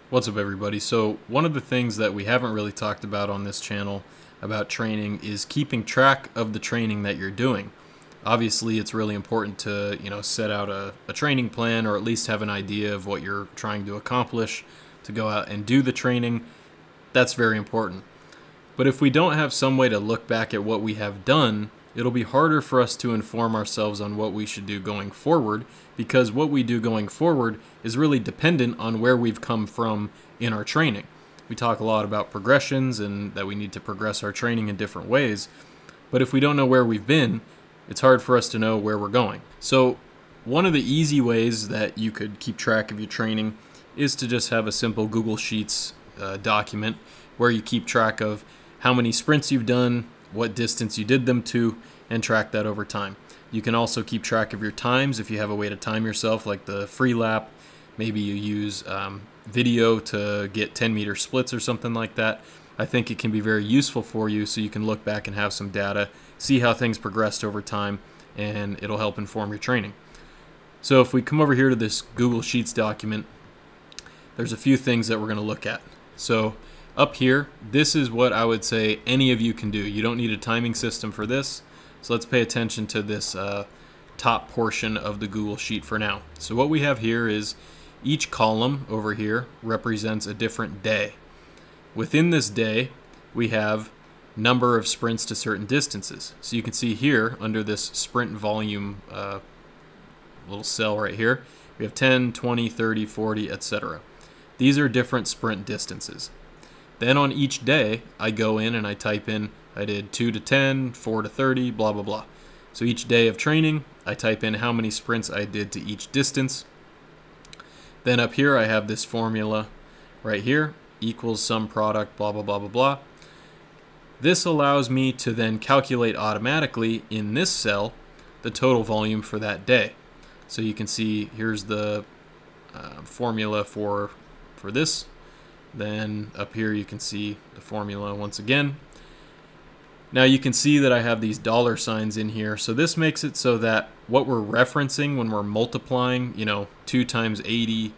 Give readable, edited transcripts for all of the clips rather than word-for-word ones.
What's up, everybody? So one of the things that we haven't really talked about on this channel about training is keeping track of the training that you're doing. Obviously, it's really important to, set out a training plan, or at least have an idea of what you're trying to accomplish, to go out and do the training. That's very important. But if we don't have some way to look back at what we have done, it'll be harder for us to inform ourselves on what we should do going forward, because what we do going forward is really dependent on where we've come from in our training. We talk a lot about progressions and that we need to progress our training in different ways, but if we don't know where we've been, it's hard for us to know where we're going. So one of the easy ways that you could keep track of your training is to just have a simple Google Sheets document where you keep track of how many sprints you've done, what distance you did them to, and track that over time. You can also keep track of your times if you have a way to time yourself, like the free lap. Maybe you use video to get 10-meter splits or something like that. I think it can be very useful for you, so you can look back and have some data, see how things progressed over time, and it'll help inform your training. So if we come over here to this Google Sheets document, there's a few things that we're going to look at. So up here, this is what I would say any of you can do. You don't need a timing system for this. So let's pay attention to this top portion of the Google Sheet for now. So what we have here is each column over here represents a different day. Within this day, we have number of sprints to certain distances. So you can see here under this sprint volume little cell right here, we have 10, 20, 30, 40, etc. These are different sprint distances. Then on each day, I go in and I type in, I did 2 to 10, 4 to 30, blah, blah, blah. So each day of training, I type in how many sprints I did to each distance. Then up here, I have this formula right here, equals sum product, blah, blah, blah, blah, blah. This allows me to then calculate automatically in this cell the total volume for that day. So you can see here's the formula for this. Then up here you can see the formula once again. Now you can see that I have these dollar signs in here. So this makes it so that what we're referencing when we're multiplying, 2 times 80,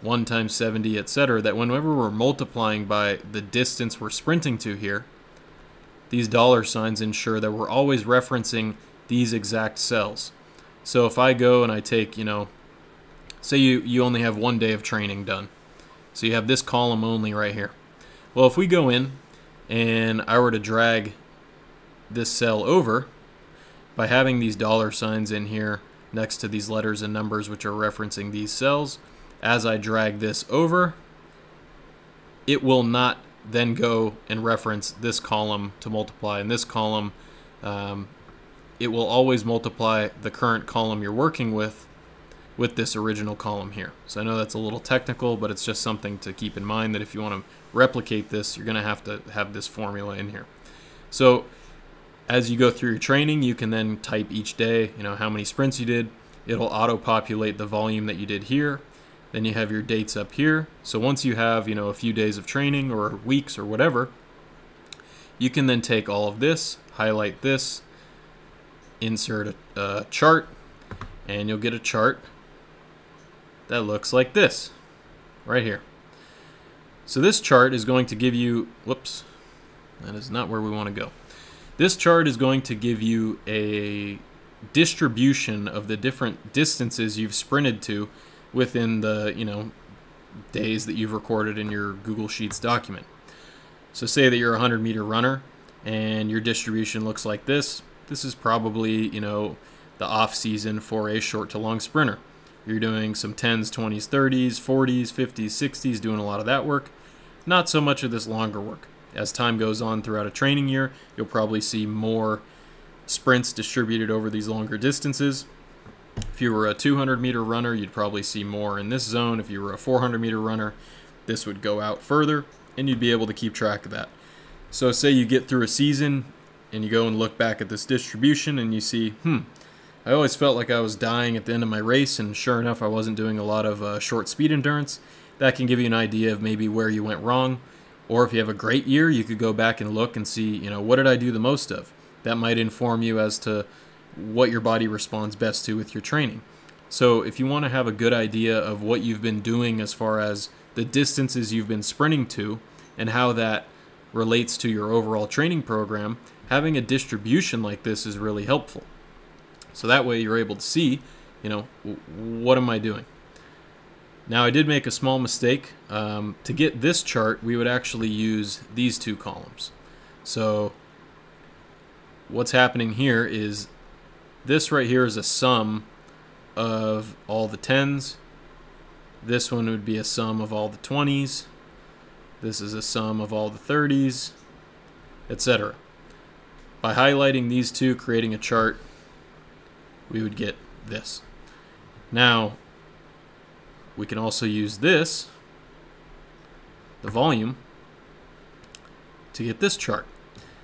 1 times 70, etc., that whenever we're multiplying by the distance we're sprinting to here, these dollar signs ensure that we're always referencing these exact cells. So if I go and I take, say you only have 1 day of training done. So you have this column only right here. Well, if we go in and I were to drag this cell over by having these dollar signs in here next to these letters and numbers which are referencing these cells, as I drag this over, it will not then go and reference this column to multiply. In this column, it will always multiply the current column you're working with this original column here. So I know that's a little technical, but it's just something to keep in mind, that if you want to replicate this, you're going to have this formula in here. So as you go through your training, you can then type each day, how many sprints you did. It'll auto-populate the volume that you did here. Then you have your dates up here. So once you have, a few days of training or weeks or whatever, you can then take all of this, highlight this, insert a chart, and you'll get a chart that looks like this right here. So this chart is going to give you, whoops, that is not where we want to go. This chart is going to give you a distribution of the different distances you've sprinted to within the, days that you've recorded in your Google Sheets document. So say that you're a 100-meter runner and your distribution looks like this. This is probably, the off season for a short to long sprinter. You're doing some 10s, 20s, 30s, 40s, 50s, 60s, doing a lot of that work. Not so much of this longer work. As time goes on throughout a training year, you'll probably see more sprints distributed over these longer distances. If you were a 200-meter runner, you'd probably see more in this zone. If you were a 400-meter runner, this would go out further, and you'd be able to keep track of that. So say you get through a season, and you go and look back at this distribution, and you see, I always felt like I was dying at the end of my race, and sure enough, I wasn't doing a lot of short speed endurance. That can give you an idea of maybe where you went wrong. Or if you have a great year, you could go back and look and see, what did I do the most of? That might inform you as to what your body responds best to with your training. So if you want to have a good idea of what you've been doing as far as the distances you've been sprinting to and how that relates to your overall training program, having a distribution like this is really helpful. So that way you're able to see, what am I doing? Now, I did make a small mistake. To get this chart, we would actually use these two columns. So what's happening here is this right here is a sum of all the 10s. This one would be a sum of all the 20s. This is a sum of all the 30s, etc. By highlighting these two, creating a chart, we would get this. Now, we can also use this, the volume, to get this chart.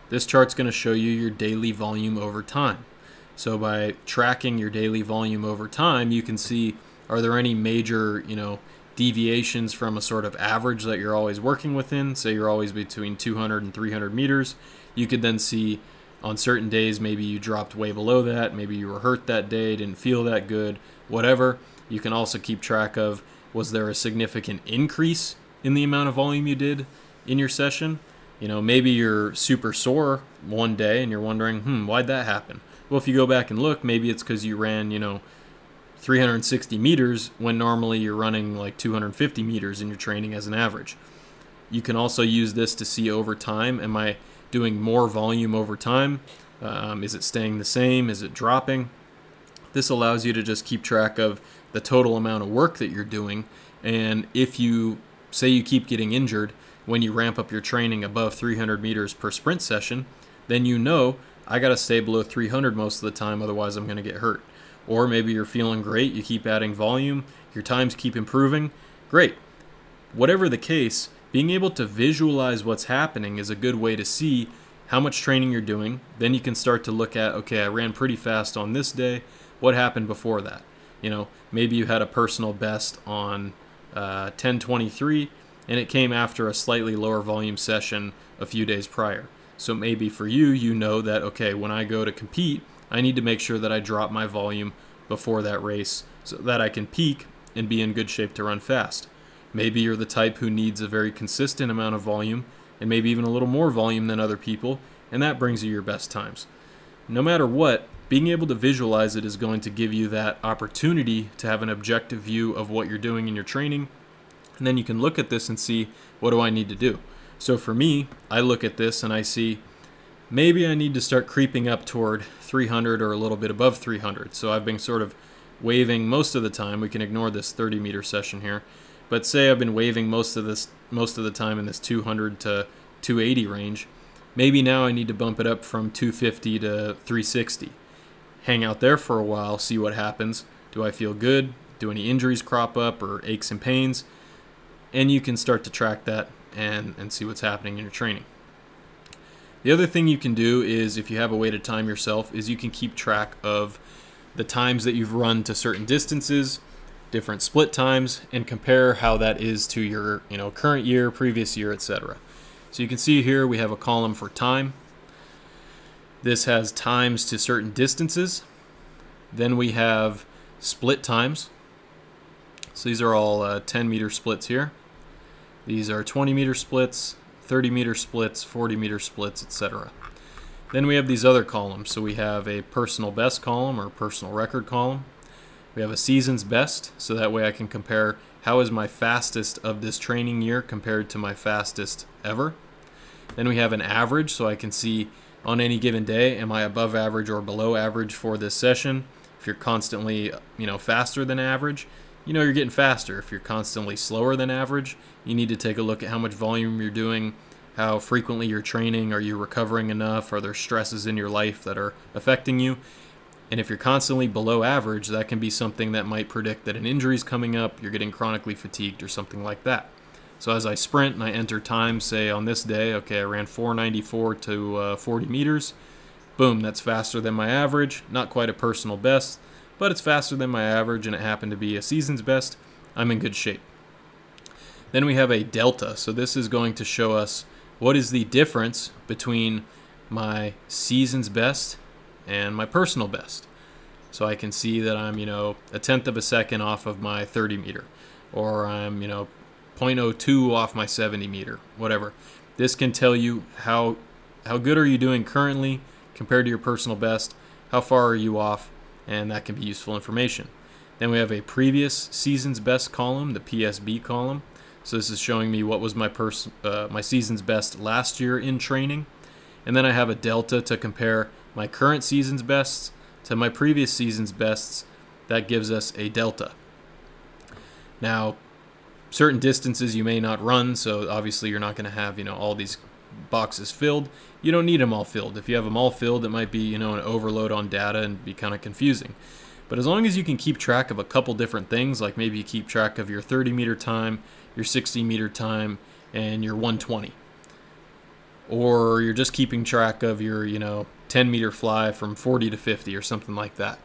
This chart's going to show you your daily volume over time. So by tracking your daily volume over time, you can see, are there any major, deviations from a sort of average that you're always working within? Say you're always between 200 and 300 meters. You could then see on certain days, maybe you dropped way below that, maybe you were hurt that day, didn't feel that good, whatever. You can also keep track of, was there a significant increase in the amount of volume you did in your session? Maybe you're super sore one day and you're wondering, why'd that happen? Well, if you go back and look, maybe it's because you ran, 360 meters when normally you're running like 250 meters in your training as an average. You can also use this to see over time, am I doing more volume over time? Is it staying the same? Is it dropping? This allows you to just keep track of the total amount of work that you're doing, and if you say you keep getting injured when you ramp up your training above 300 meters per sprint session, then I got to stay below 300 most of the time, otherwise I'm going to get hurt. Or maybe you're feeling great, you keep adding volume, your times keep improving, great. Whatever the case, being able to visualize what's happening is a good way to see how much training you're doing. Then you can start to look at, okay, I ran pretty fast on this day, what happened before that? Maybe you had a personal best on 10:23 and it came after a slightly lower volume session a few days prior. So maybe for you, that, okay, when I go to compete, I need to make sure that I drop my volume before that race so that I can peak and be in good shape to run fast. Maybe you're the type who needs a very consistent amount of volume and maybe even a little more volume than other people, and that brings you your best times. No matter what, being able to visualize it is going to give you that opportunity to have an objective view of what you're doing in your training, and then you can look at this and see, what do I need to do? So for me, I look at this and I see, maybe I need to start creeping up toward 300 or a little bit above 300. So I've been sort of waving most of the time. We can ignore this 30-meter session here, but say I've been waving most of the time in this 200 to 280 range. Maybe now I need to bump it up from 250 to 360. Hang out there for a while, see what happens. Do I feel good? Do any injuries crop up or aches and pains? And you can start to track that and see what's happening in your training. The other thing you can do is, if you have a way to time yourself, is you can keep track of the times that you've run to certain distances, different split times, and compare how that is to your current year, previous year, etc. So you can see here we have a column for time. This has times to certain distances. Then we have split times. So these are all 10-meter splits here. These are 20-meter splits, 30-meter splits, 40-meter splits, etc. Then we have these other columns. So we have a personal best column or personal record column. We have a season's best, so that way I can compare how is my fastest of this training year compared to my fastest ever. Then we have an average, so I can see on any given day, am I above average or below average for this session? If you're constantly, faster than average, you're getting faster. If you're constantly slower than average, you need to take a look at how much volume you're doing, how frequently you're training, are you recovering enough, are there stresses in your life that are affecting you? And if you're constantly below average, that can be something that might predict that an injury is coming up, you're getting chronically fatigued or something like that. So as I sprint and I enter time, say on this day, okay, I ran 494 to 40 meters. Boom, that's faster than my average. Not quite a personal best, but it's faster than my average, and it happened to be a season's best. I'm in good shape. Then we have a delta. So this is going to show us what is the difference between my season's best and my personal best. So I can see that I'm, a tenth of a second off of my 30 meter, or I'm, 0.02 off my 70 meter, whatever. This can tell you how good are you doing currently compared to your personal best, how far are you off, and that can be useful information. Then we have a previous season's best column, the PSB column. So this is showing me what was my season's best last year in training. And then I have a delta to compare my current season's bests to my previous season's bests. That gives us a delta. Now, certain distances you may not run, so obviously you're not going to have, all these boxes filled. You don't need them all filled. If you have them all filled, it might be, an overload on data and be kind of confusing. But as long as you can keep track of a couple different things, like maybe you keep track of your 30 meter time, your 60 meter time, and your 120. Or you're just keeping track of your, 10 meter fly from 40 to 50 or something like that.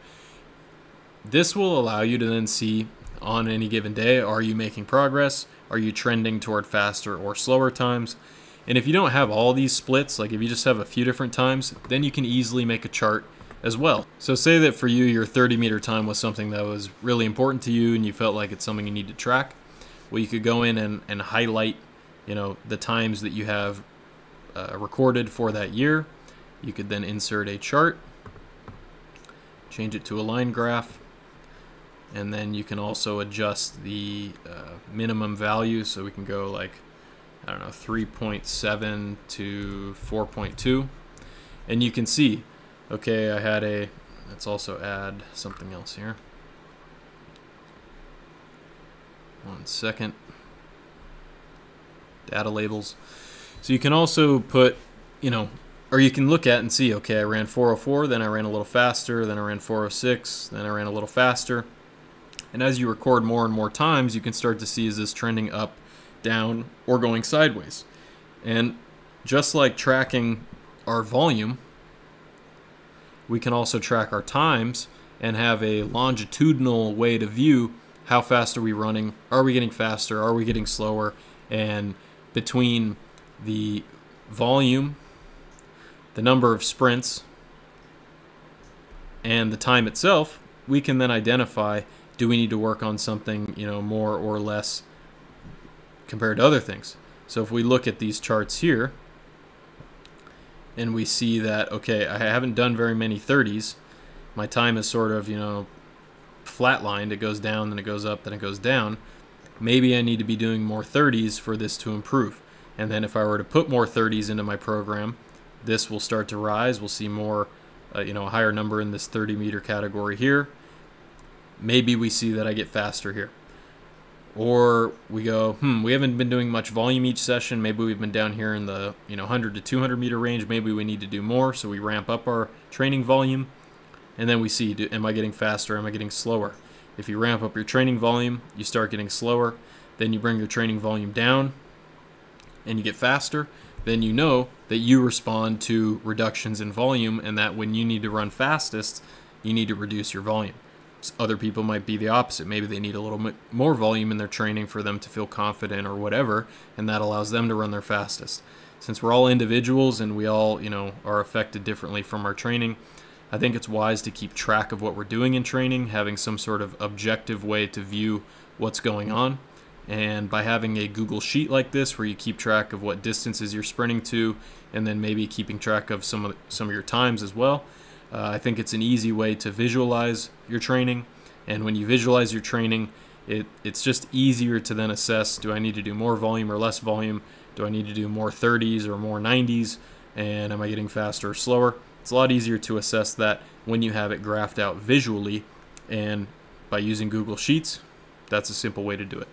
This will allow you to then see on any given day, are you making progress? Are you trending toward faster or slower times? And if you don't have all these splits, like if you just have a few different times, then you can easily make a chart as well. So say that for you, your 30 meter time was something that was really important to you and you felt like it's something you need to track. Well, you could go in and highlight, the times that you have recorded for that year. You could then insert a chart, change it to a line graph, and then you can also adjust the minimum value. So we can go like, 3.7 to 4.2. And you can see, okay, let's also add something else here. One second. Data labels. So you can also put, or you can look at and see, okay, I ran 404, then I ran a little faster, then I ran 406, then I ran a little faster. And as you record more and more times, you can start to see, is this trending up, down, or going sideways? And just like tracking our volume, we can also track our times and have a longitudinal way to view how fast are we running, are we getting faster, are we getting slower, and between the volume, the number of sprints, and the time itself, we can then identify, do we need to work on something, more or less compared to other things. So if we look at these charts here, and we see that, okay, I haven't done very many 30s. My time is sort of, flatlined. It goes down, then it goes up, then it goes down. Maybe I need to be doing more 30s for this to improve. And then if I were to put more 30s into my program, this will start to rise. We'll see more, a higher number in this 30 meter category here. Maybe we see that I get faster here. Or we go, we haven't been doing much volume each session. Maybe we've been down here in the 100 to 200 meter range. Maybe we need to do more, so we ramp up our training volume. And then we see, am I getting faster? Am I getting slower? If you ramp up your training volume, you start getting slower. Then you bring your training volume down and you get faster. Then you know that you respond to reductions in volume, and that when you need to run fastest, you need to reduce your volume. Other people might be the opposite. Maybe they need a little bit more volume in their training for them to feel confident or whatever, and that allows them to run their fastest. Since we're all individuals and we all, are affected differently from our training, I think it's wise to keep track of what we're doing in training, having some sort of objective way to view what's going on. And by having a Google Sheet like this, where you keep track of what distances you're sprinting to, and then maybe keeping track of some of your times as well, I think it's an easy way to visualize your training. And when you visualize your training, it's just easier to then assess, do I need to do more volume or less volume? Do I need to do more 30s or more 90s? And am I getting faster or slower? It's a lot easier to assess that when you have it graphed out visually, and by using Google Sheets, that's a simple way to do it.